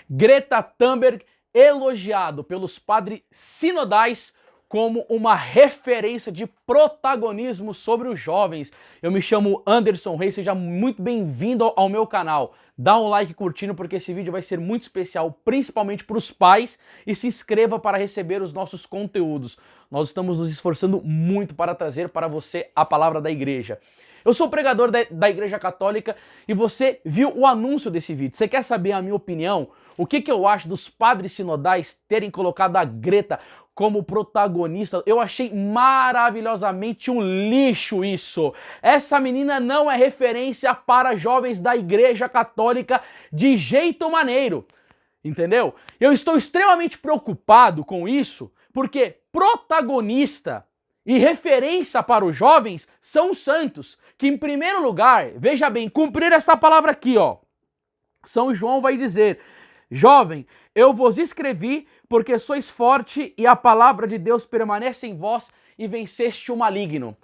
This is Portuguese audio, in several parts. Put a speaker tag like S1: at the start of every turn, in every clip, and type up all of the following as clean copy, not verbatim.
S1: Greta Thunberg elogiado pelos padres sinodais como uma referência de protagonismo sobre os jovens. Eu me chamo Anderson Reis, seja muito bem-vindo ao meu canal. Dá um like curtindo porque esse vídeo vai ser muito especial, principalmente para os pais, e se inscreva para receber os nossos conteúdos. Nós estamos nos esforçando muito para trazer para você a palavra da igreja. Eu sou pregador da Igreja Católica e você viu o anúncio desse vídeo. Você quer saber a minha opinião? O que eu acho dos padres sinodais terem colocado a Greta como protagonista? Eu achei maravilhosamente um lixo isso. Essa menina não é referência para jovens da Igreja Católica de jeito maneiro. Entendeu? Eu estou extremamente preocupado com isso porque protagonista e referência para os jovens são os santos, que em primeiro lugar, veja bem, cumprir essa palavra aqui, ó. São João vai dizer: jovem, eu vos escrevi porque sois forte e a palavra de Deus permanece em vós e venceste o maligno.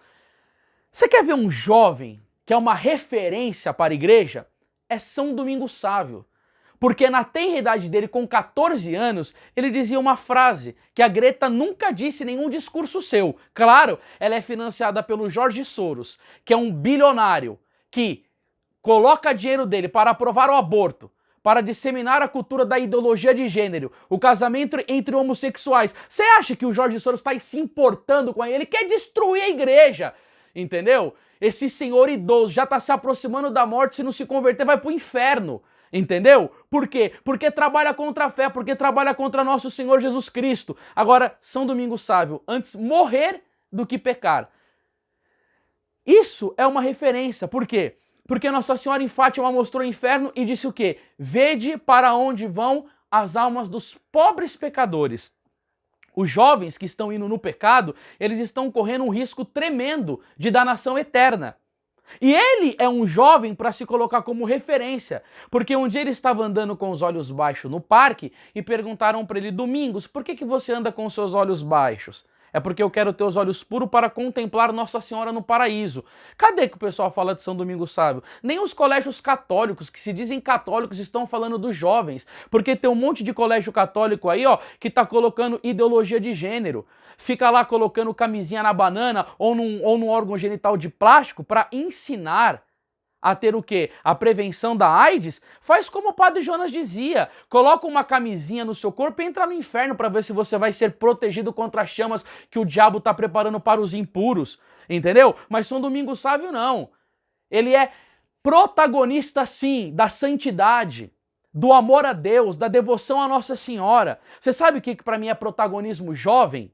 S1: Você quer ver um jovem que é uma referência para a igreja? É São Domingos Sávio. Porque na tenridade dele, com 14 anos, ele dizia uma frase que a Greta nunca disse em nenhum discurso seu. Claro, ela é financiada pelo George Soros, que é um bilionário que coloca dinheiro dele para aprovar o aborto, para disseminar a cultura da ideologia de gênero, o casamento entre homossexuais. Você acha que o George Soros está se importando com ele? Ele quer destruir a igreja, entendeu? Esse senhor idoso já está se aproximando da morte, se não se converter vai para o inferno. Entendeu? Por quê? Porque trabalha contra a fé, porque trabalha contra nosso Senhor Jesus Cristo. Agora, São Domingos Sávio, antes morrer do que pecar. Isso é uma referência. Por quê? Porque Nossa Senhora em Fátima mostrou o inferno e disse o quê? Vede para onde vão as almas dos pobres pecadores. Os jovens que estão indo no pecado, eles estão correndo um risco tremendo de danação eterna. E ele é um jovem para se colocar como referência, porque um dia ele estava andando com os olhos baixos no parque e perguntaram para ele: Domingos, por que você anda com os seus olhos baixos? É porque eu quero ter os olhos puros para contemplar Nossa Senhora no paraíso. Cadê que o pessoal fala de São Domingos Sávio? Nem os colégios católicos, que se dizem católicos, estão falando dos jovens. Porque tem um monte de colégio católico aí, ó, que tá colocando ideologia de gênero. Fica lá colocando camisinha na banana ou num órgão genital de plástico para ensinar a ter o quê? A prevenção da AIDS? Faz como o Padre Jonas dizia, coloca uma camisinha no seu corpo e entra no inferno para ver se você vai ser protegido contra as chamas que o diabo está preparando para os impuros, entendeu? Mas São Domingos Sávio não. Ele é protagonista sim da santidade, do amor a Deus, da devoção a Nossa Senhora. Você sabe o que para mim é protagonismo jovem?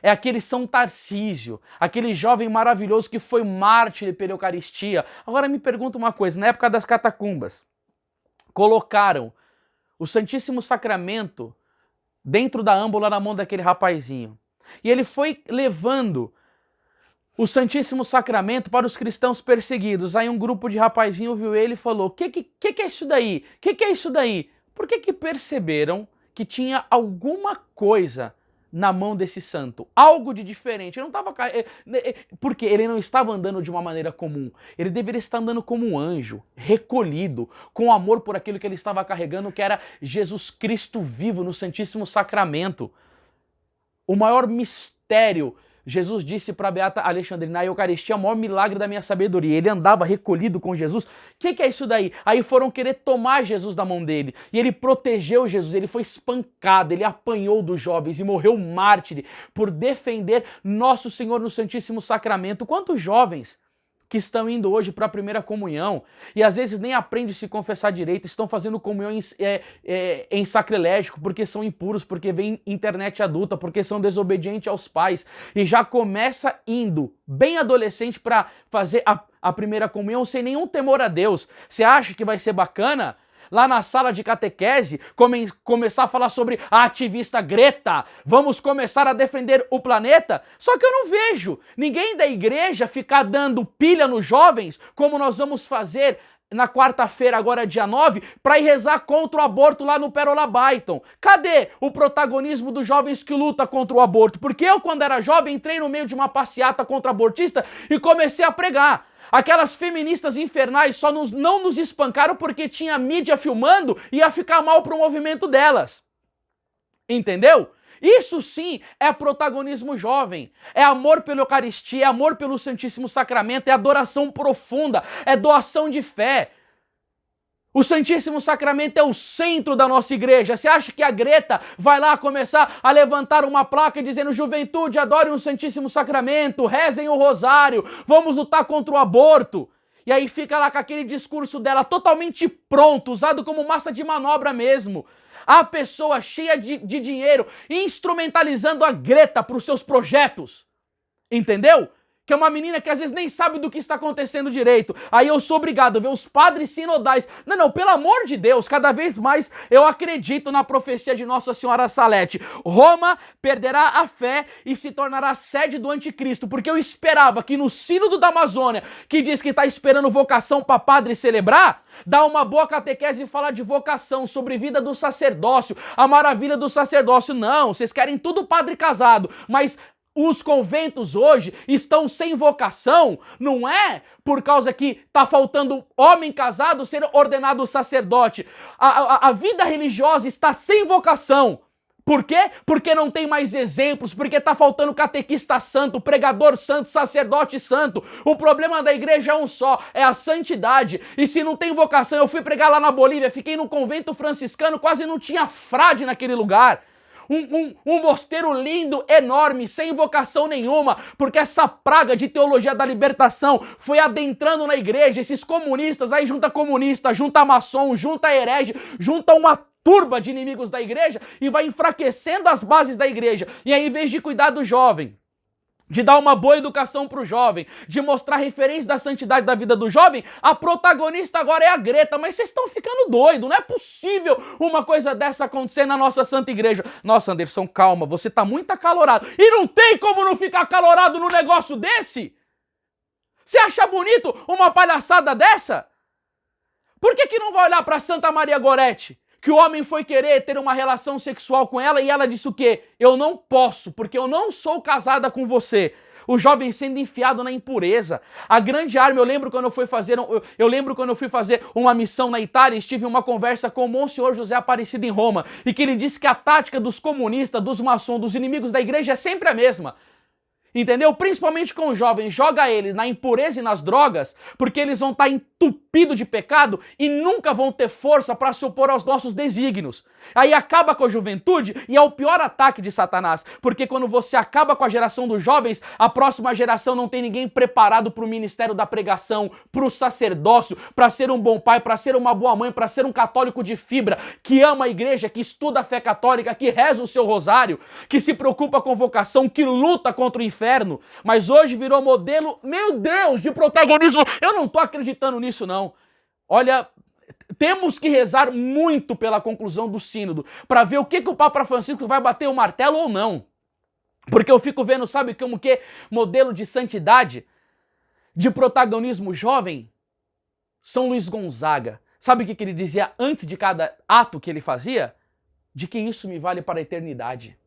S1: É aquele São Tarcísio, aquele jovem maravilhoso que foi mártir pela Eucaristia. Agora me pergunta uma coisa, na época das catacumbas, colocaram o Santíssimo Sacramento dentro da âmbula na mão daquele rapazinho. E ele foi levando o Santíssimo Sacramento para os cristãos perseguidos. Aí um grupo de rapazinho viu ele e falou: que é isso daí? Que é isso daí? Por que perceberam que tinha alguma coisa na mão desse santo, algo de diferente? Ele não estava, porque ele não estava andando de uma maneira comum. Ele deveria estar andando como um anjo, recolhido, com amor por aquilo que ele estava carregando, que era Jesus Cristo vivo no Santíssimo Sacramento. O maior mistério, Jesus disse para Beata Alexandrina: a Eucaristia é o maior milagre da minha sabedoria. Ele andava recolhido com Jesus. O que é isso daí? Aí foram querer tomar Jesus da mão dele. E ele protegeu Jesus, ele foi espancado, ele apanhou dos jovens e morreu mártir por defender Nosso Senhor no Santíssimo Sacramento. Quantos jovens que estão indo hoje para a primeira comunhão e às vezes nem aprendem a se confessar direito, estão fazendo comunhão em sacrilégio porque são impuros, porque vem internet adulta, porque são desobedientes aos pais e já começa indo bem adolescente para fazer a primeira comunhão sem nenhum temor a Deus. Você acha que vai ser bacana? Lá na sala de catequese, começar a falar sobre a ativista Greta, vamos começar a defender o planeta? Só que eu não vejo ninguém da igreja ficar dando pilha nos jovens, como nós vamos fazer na quarta-feira, agora dia 9, para ir rezar contra o aborto lá no Pérola Byton. Cadê o protagonismo dos jovens que lutam contra o aborto? Porque eu, quando era jovem, entrei no meio de uma passeata contra abortista e comecei a pregar. Aquelas feministas infernais só não nos espancaram porque tinha mídia filmando e ia ficar mal pro movimento delas. Entendeu? Isso sim é protagonismo jovem, é amor pela Eucaristia, é amor pelo Santíssimo Sacramento, é adoração profunda, é doação de fé. O Santíssimo Sacramento é o centro da nossa igreja. Você acha que a Greta vai lá começar a levantar uma placa dizendo: juventude, adorem o Santíssimo Sacramento, rezem o rosário, vamos lutar contra o aborto? E aí fica lá com aquele discurso dela totalmente pronto, usado como massa de manobra mesmo. A pessoa cheia de dinheiro instrumentalizando a Greta para os seus projetos. Entendeu? Que é uma menina que às vezes nem sabe do que está acontecendo direito. Aí eu sou obrigado a ver os padres sinodais. Não, pelo amor de Deus, cada vez mais eu acredito na profecia de Nossa Senhora Salete. Roma perderá a fé e se tornará sede do anticristo, porque eu esperava que no sínodo da Amazônia, que diz que está esperando vocação para padre celebrar, dá uma boa catequese e falar de vocação, sobre vida do sacerdócio, a maravilha do sacerdócio. Não, vocês querem tudo padre casado, mas os conventos hoje estão sem vocação, não é por causa que está faltando homem casado ser ordenado sacerdote. A vida religiosa está sem vocação. Por quê? Porque não tem mais exemplos, porque está faltando catequista santo, pregador santo, sacerdote santo. O problema da igreja é um só, é a santidade. E se não tem vocação, eu fui pregar lá na Bolívia, fiquei num convento franciscano, quase não tinha frade naquele lugar. Um mosteiro lindo, enorme, sem vocação nenhuma, porque essa praga de teologia da libertação foi adentrando na igreja. Esses comunistas, aí junta comunista, junta maçom, junta herege, junta uma turba de inimigos da igreja e vai enfraquecendo as bases da igreja. E aí, em vez de cuidar do jovem, de dar uma boa educação pro jovem, de mostrar referência da santidade da vida do jovem, a protagonista agora é a Greta. Mas vocês estão ficando doidos, não é possível uma coisa dessa acontecer na nossa santa igreja. Nossa, Anderson, calma, você tá muito acalorado. E não tem como não ficar acalorado num negócio desse? Você acha bonito uma palhaçada dessa? Por que não vai olhar pra Santa Maria Gorete? Que o homem foi querer ter uma relação sexual com ela e ela disse o quê? Eu não posso, porque eu não sou casada com você. O jovem sendo enfiado na impureza. A grande arma, eu lembro quando eu fui fazer uma missão na Itália, estive em uma conversa com o Monsenhor José Aparecido em Roma, e que ele disse que a tática dos comunistas, dos maçons, dos inimigos da igreja é sempre a mesma. Entendeu? Principalmente com os jovens, joga eles na impureza e nas drogas, porque eles vão estar entupidos de pecado e nunca vão ter força para se opor aos nossos desígnios. Aí acaba com a juventude e é o pior ataque de Satanás, porque quando você acaba com a geração dos jovens, a próxima geração não tem ninguém preparado para o ministério da pregação, para o sacerdócio, para ser um bom pai, para ser uma boa mãe, para ser um católico de fibra, que ama a igreja, que estuda a fé católica, que reza o seu rosário, que se preocupa com vocação, que luta contra o inferno. Mas hoje virou modelo, meu Deus, de protagonismo. Eu não tô acreditando nisso, não. Olha, temos que rezar muito pela conclusão do sínodo, para ver o que o Papa Francisco vai bater o martelo ou não. Porque eu fico vendo, sabe como que modelo de santidade, de protagonismo jovem? São Luís Gonzaga. Sabe o que ele dizia antes de cada ato que ele fazia? De que isso me vale para a eternidade.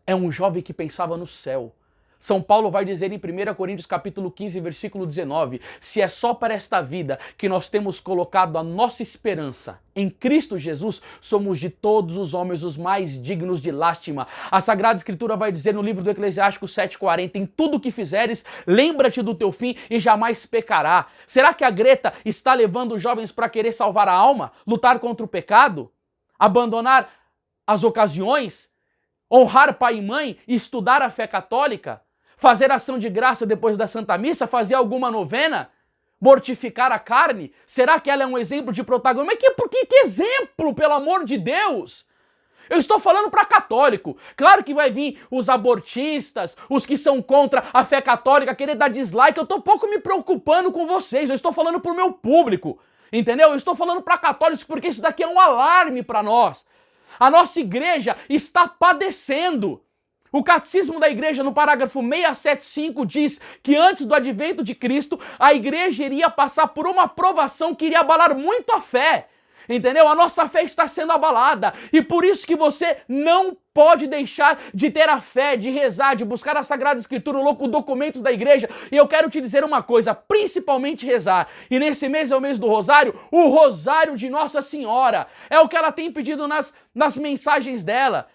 S1: É um jovem que pensava no céu. São Paulo vai dizer em 1 Coríntios capítulo 15, versículo 19, se é só para esta vida que nós temos colocado a nossa esperança em Cristo Jesus, somos de todos os homens os mais dignos de lástima. A Sagrada Escritura vai dizer no livro do Eclesiástico 7,40, em tudo o que fizeres, lembra-te do teu fim e jamais pecará. Será que a Greta está levando os jovens para querer salvar a alma, lutar contra o pecado, abandonar as ocasiões, honrar pai e mãe, estudar a fé católica, fazer ação de graça depois da Santa Missa, fazer alguma novena, mortificar a carne? Será que ela é um exemplo de protagonismo? Mas que exemplo, pelo amor de Deus? Eu estou falando para católico. Claro que vai vir os abortistas, os que são contra a fé católica, querer dar dislike. Eu estou pouco me preocupando com vocês. Eu estou falando para o meu público, entendeu? Eu estou falando para católicos porque isso daqui é um alarme para nós. A nossa igreja está padecendo. O Catecismo da Igreja, no parágrafo 675, diz que antes do advento de Cristo, a Igreja iria passar por uma provação que iria abalar muito a fé. Entendeu? A nossa fé está sendo abalada. E por isso que você não pode deixar de ter a fé, de rezar, de buscar a Sagrada Escritura, os documentos da igreja. E eu quero te dizer uma coisa, principalmente rezar. E nesse mês é o mês do Rosário, o Rosário de Nossa Senhora. É o que ela tem pedido nas mensagens dela.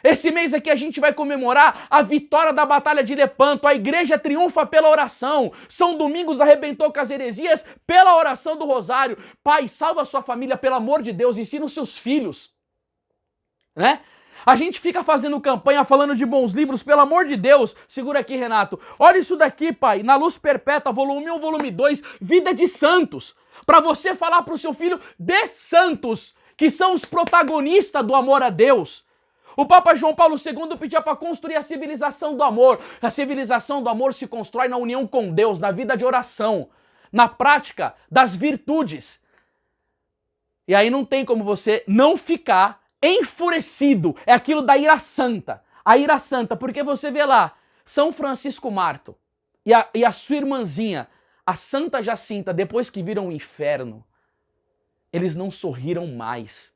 S1: Esse mês aqui a gente vai comemorar a vitória da Batalha de Lepanto. A igreja triunfa pela oração. São Domingos arrebentou com as heresias pela oração do Rosário. Pai, salva a sua família, pelo amor de Deus, ensina os seus filhos. Né? A gente fica fazendo campanha falando de bons livros, pelo amor de Deus. Segura aqui, Renato. Olha isso daqui, pai. Na Luz Perpétua, volume 1, volume 2, Vida de Santos. Para você falar para o seu filho de santos, que são os protagonistas do amor a Deus. O Papa João Paulo II pedia para construir a civilização do amor. A civilização do amor se constrói na união com Deus, na vida de oração, na prática das virtudes. E aí não tem como você não ficar enfurecido. É aquilo da ira santa. A ira santa, porque você vê lá, São Francisco Marto e a sua irmãzinha, a Santa Jacinta, depois que viram o inferno, eles não sorriram mais.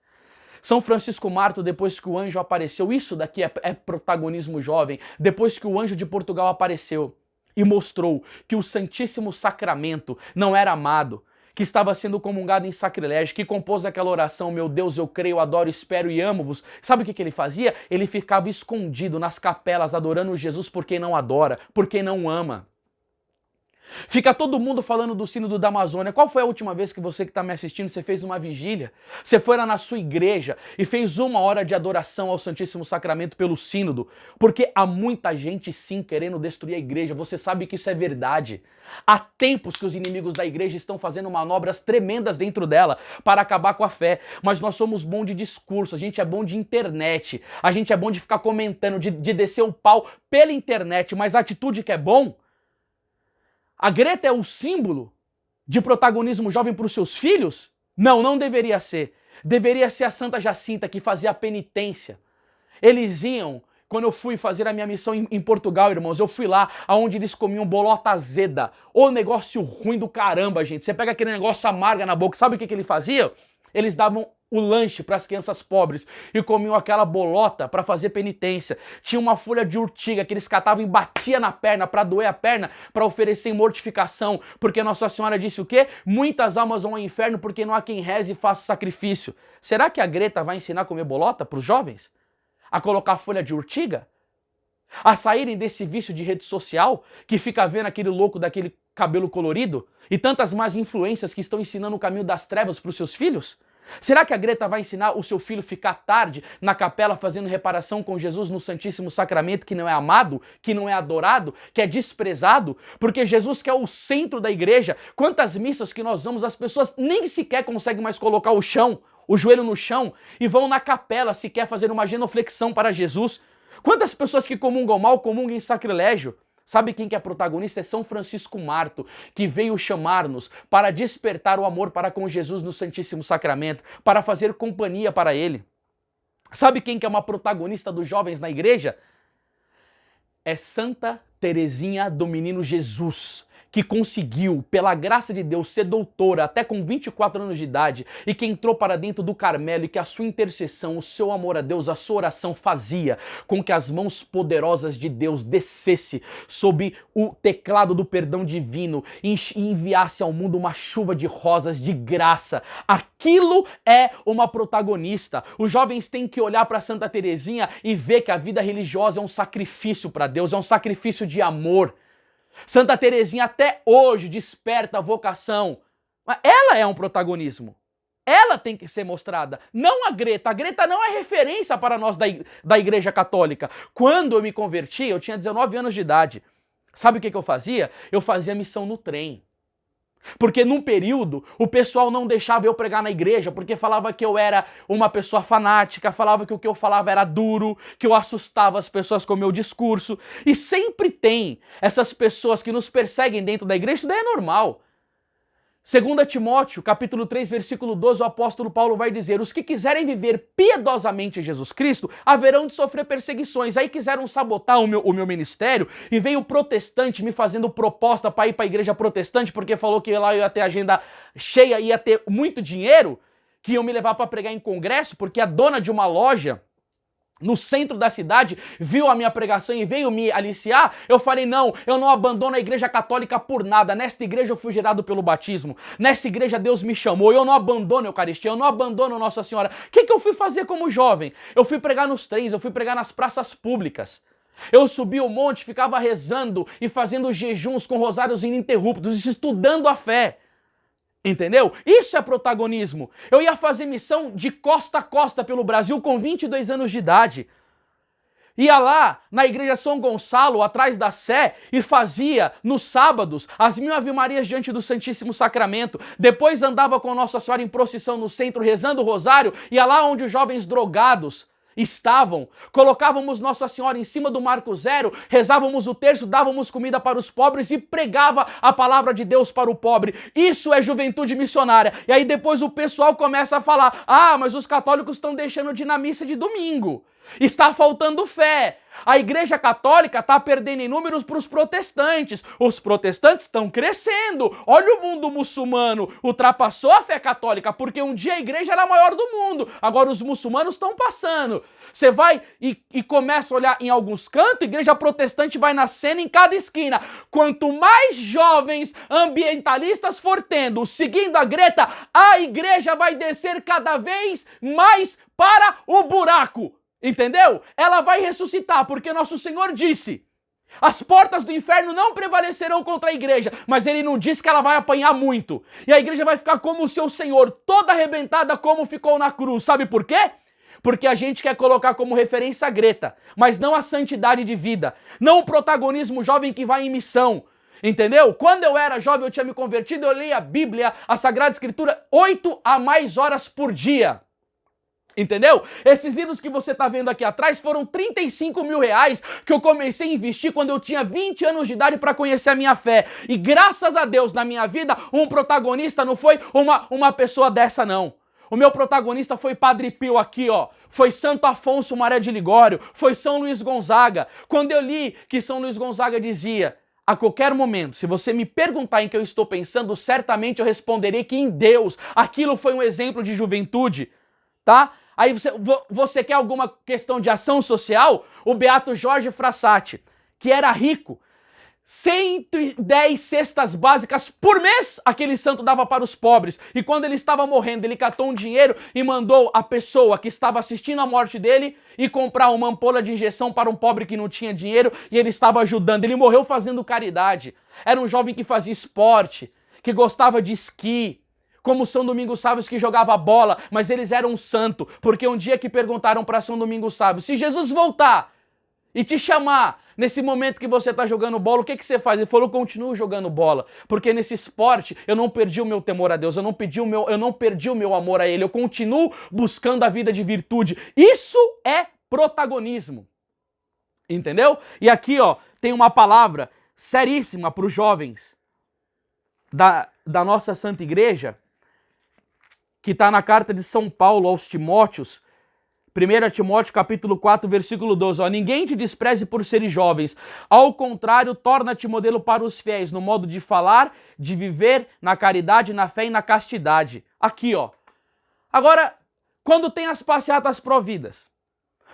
S1: São Francisco Marto, depois que o anjo apareceu, isso daqui é protagonismo jovem, depois que o anjo de Portugal apareceu e mostrou que o Santíssimo Sacramento não era amado, que estava sendo comungado em sacrilégio, que compôs aquela oração, meu Deus, eu creio, adoro, espero e amo-vos. Sabe o que ele fazia? Ele ficava escondido nas capelas adorando Jesus por quem não adora, por quem não ama. Fica todo mundo falando do sínodo da Amazônia. Qual foi a última vez que você que está me assistindo, você fez uma vigília? Você foi lá na sua igreja e fez 1 hora de adoração ao Santíssimo Sacramento pelo sínodo? Porque há muita gente sim querendo destruir a igreja. Você sabe que isso é verdade. Há tempos que os inimigos da igreja estão fazendo manobras tremendas dentro dela para acabar com a fé. Mas nós somos bons de discurso, a gente é bom de internet, a gente é bom de ficar comentando, de descer o pau pela internet, mas a atitude que é bom... A Greta é o símbolo de protagonismo jovem para os seus filhos? Não, não deveria ser. Deveria ser a Santa Jacinta que fazia a penitência. Eles iam, quando eu fui fazer a minha missão em Portugal, irmãos, eu fui lá onde eles comiam bolota azeda. Ô negócio ruim do caramba, gente. Você pega aquele negócio amarga na boca, sabe o que ele fazia? Eles davam o lanche para as crianças pobres e comiam aquela bolota para fazer penitência. Tinha uma folha de urtiga que eles catavam e batia na perna para doer a perna, para oferecer mortificação, porque Nossa Senhora disse o quê? Muitas almas vão ao inferno porque não há quem reze e faça sacrifício. Será que a Greta vai ensinar a comer bolota para os jovens? A colocar folha de urtiga? A saírem desse vício de rede social, que fica vendo aquele louco daquele cabelo colorido e tantas más influências que estão ensinando o caminho das trevas para os seus filhos? Será que a Greta vai ensinar o seu filho a ficar tarde na capela fazendo reparação com Jesus no Santíssimo Sacramento, que não é amado, que não é adorado, que é desprezado? Porque Jesus, que é o centro da igreja, quantas missas que nós vamos, as pessoas nem sequer conseguem mais colocar o joelho no chão e vão na capela sequer fazer uma genuflexão para Jesus. Quantas pessoas que comungam mal, comungam em sacrilégio? Sabe quem que é protagonista? É São Francisco Marto, que veio chamar-nos para despertar o amor para com Jesus no Santíssimo Sacramento, para fazer companhia para Ele. Sabe quem que é uma protagonista dos jovens na igreja? É Santa Teresinha do Menino Jesus, que conseguiu, pela graça de Deus, ser doutora até com 24 anos de idade e que entrou para dentro do Carmelo e que a sua intercessão, o seu amor a Deus, a sua oração fazia com que as mãos poderosas de Deus descesse sob o teclado do perdão divino e enviasse ao mundo uma chuva de rosas de graça. Aquilo é uma protagonista. Os jovens têm que olhar para Santa Teresinha e ver que a vida religiosa é um sacrifício para Deus, é um sacrifício de amor. Santa Teresinha até hoje desperta a vocação. Mas ela é um protagonismo. Ela tem que ser mostrada, não a Greta. A Greta não é referência para nós da Igreja Católica. Quando eu me converti, eu tinha 19 anos de idade. Sabe o que eu fazia? Eu fazia missão no trem. Porque num período o pessoal não deixava eu pregar na igreja, porque falava que eu era uma pessoa fanática, falava que o que eu falava era duro, que eu assustava as pessoas com o meu discurso. E sempre tem essas pessoas que nos perseguem dentro da igreja, isso daí é normal. 2 Timóteo, capítulo 3, versículo 12, o apóstolo Paulo vai dizer: os que quiserem viver piedosamente em Jesus Cristo haverão de sofrer perseguições. Aí quiseram sabotar o meu ministério e veio o protestante me fazendo proposta para ir para a igreja protestante porque falou que lá eu ia ter agenda cheia, ia ter muito dinheiro, que iam me levar para pregar em congresso, porque a dona de uma loja no centro da cidade, viu a minha pregação e veio me aliciar. Eu falei: não, eu não abandono a igreja católica por nada. Nesta igreja eu fui gerado pelo batismo. Nessa igreja Deus me chamou. Eu não abandono a Eucaristia, eu não abandono Nossa Senhora. O que eu fui fazer como jovem? Eu fui pregar nos trens, eu fui pregar nas praças públicas. Eu subi o monte, ficava rezando e fazendo jejuns com rosários ininterruptos, estudando a fé. Entendeu? Isso é protagonismo. Eu ia fazer missão de costa a costa pelo Brasil com 22 anos de idade. Ia lá na igreja São Gonçalo, atrás da Sé, e fazia, nos sábados, as 1000 ave-marias diante do Santíssimo Sacramento. Depois andava com Nossa Senhora em procissão no centro, rezando o rosário. Ia lá onde os jovens drogados estavam, colocávamos Nossa Senhora em cima do Marco Zero, rezávamos o terço, dávamos comida para os pobres e pregava a palavra de Deus para o pobre. Isso é juventude missionária. E aí depois o pessoal começa a falar: ah, mas os católicos estão deixando de ir na missa de domingo. Está faltando fé. A igreja católica está perdendo em números para os protestantes. Os protestantes estão crescendo. Olha o mundo muçulmano. Ultrapassou a fé católica, porque um dia a igreja era a maior do mundo. Agora os muçulmanos estão passando. Você vai e começa a olhar em alguns cantos, a igreja protestante vai nascendo em cada esquina. Quanto mais jovens ambientalistas for tendo, seguindo a Greta, a igreja vai descer cada vez mais para o buraco. Entendeu? Ela vai ressuscitar, porque nosso Senhor disse: as portas do inferno não prevalecerão contra a igreja, mas ele não disse que ela vai apanhar muito. E a igreja vai ficar como o seu Senhor, toda arrebentada como ficou na cruz. Sabe por quê? Porque a gente quer colocar como referência a Greta, mas não a santidade de vida, não o protagonismo jovem que vai em missão. Entendeu? Quando eu era jovem, eu tinha me convertido, eu lia a Bíblia, a Sagrada Escritura, 8 a mais horas por dia. Entendeu? Esses livros que você está vendo aqui atrás foram 35 mil reais que eu comecei a investir quando eu tinha 20 anos de idade para conhecer a minha fé. E graças a Deus, na minha vida, um protagonista não foi uma pessoa dessa, não. O meu protagonista foi Padre Pio aqui, ó. Foi Santo Afonso Maria de Ligório. Foi São Luís Gonzaga. Quando eu li que São Luís Gonzaga dizia: a qualquer momento, se você me perguntar em que eu estou pensando, certamente eu responderei que em Deus. Aquilo foi um exemplo de juventude, tá? Aí você quer alguma questão de ação social? O beato Jorge Frassati, que era rico, 110 cestas básicas por mês aquele santo dava para os pobres. E quando ele estava morrendo, ele catou um dinheiro e mandou a pessoa que estava assistindo a morte dele ir comprar uma ampola de injeção para um pobre que não tinha dinheiro, e ele estava ajudando. Ele morreu fazendo caridade. Era um jovem que fazia esporte, que gostava de esqui, como São Domingos Sábios, que jogava bola, mas eles eram um santo, porque um dia que perguntaram para São Domingos Sábios: se Jesus voltar e te chamar nesse momento que você está jogando bola, o que você faz? Ele falou: continuo jogando bola, porque nesse esporte eu não perdi o meu temor a Deus, eu não perdi o meu amor a Ele, eu continuo buscando a vida de virtude. Isso é protagonismo, entendeu? E aqui, ó, tem uma palavra seríssima para os jovens da nossa Santa Igreja, que está na carta de São Paulo aos Timóteos, 1 Timóteo capítulo 4, versículo 12, ó: ninguém te despreze por seres jovens, ao contrário, torna-te modelo para os fiéis, no modo de falar, de viver, na caridade, na fé e na castidade. Aqui, ó. Agora, quando tem as passeatas pró-vidas,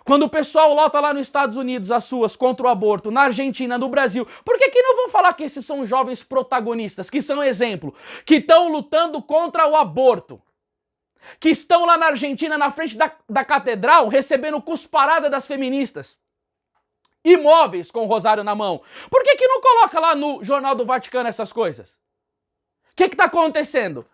S1: quando o pessoal lota lá nos Estados Unidos as suas contra o aborto, na Argentina, no Brasil, por que não vão falar que esses são jovens protagonistas, que são exemplo, que estão lutando contra o aborto, que estão lá na Argentina, na frente da catedral, recebendo cusparada das feministas, imóveis com o rosário na mão? Por que não coloca lá no Jornal do Vaticano essas coisas? O que está acontecendo?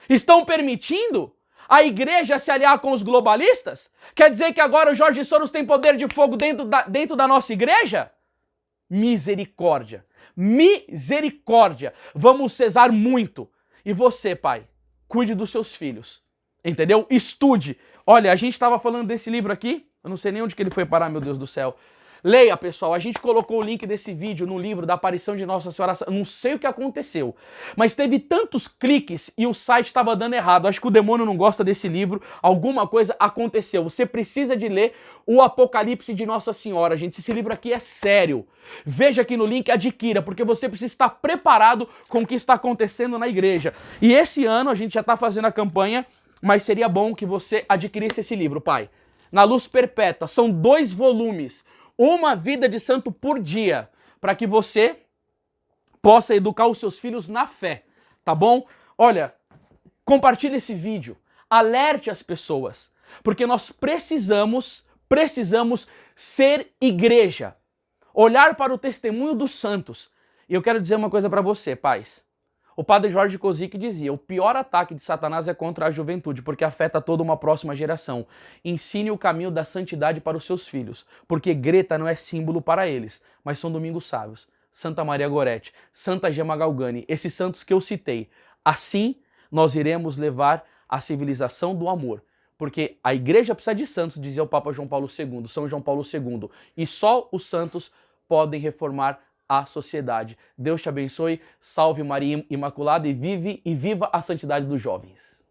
S1: Estão permitindo a igreja se aliar com os globalistas? Quer dizer que agora o Jorge Soros tem poder de fogo dentro da nossa igreja? Misericórdia. Misericórdia. Vamos cesar muito. E você, pai, cuide dos seus filhos, entendeu? Estude. Olha, a gente estava falando desse livro aqui, eu não sei nem onde que ele foi parar, meu Deus do céu. Leia, pessoal, a gente colocou o link desse vídeo no livro da aparição de Nossa Senhora, não sei o que aconteceu, mas teve tantos cliques e o site estava dando errado. Acho que o demônio não gosta desse livro, alguma coisa aconteceu. Você precisa de ler o Apocalipse de Nossa Senhora, gente. Esse livro aqui é sério. Veja aqui no link, adquira, porque você precisa estar preparado com o que está acontecendo na igreja. E esse ano a gente já está fazendo a campanha, mas seria bom que você adquirisse esse livro, pai. Na Luz Perpétua, são 2 volumes, uma vida de santo por dia, para que você possa educar os seus filhos na fé, tá bom? Olha, compartilhe esse vídeo, alerte as pessoas, porque nós precisamos ser igreja, olhar para o testemunho dos santos. E eu quero dizer uma coisa para você, pais. O padre Jorge Kozik dizia, o pior ataque de Satanás é contra a juventude, porque afeta toda uma próxima geração. Ensine o caminho da santidade para os seus filhos, porque Greta não é símbolo para eles, mas são domingos sábios. Santa Maria Gorete, Santa Gema Galgani, esses santos que eu citei. Assim, nós iremos levar a civilização do amor. Porque a igreja precisa de santos, dizia o Papa João Paulo II, São João Paulo II. E só os santos podem reformar a sociedade. Deus te abençoe, salve Maria Imaculada e viva a santidade dos jovens.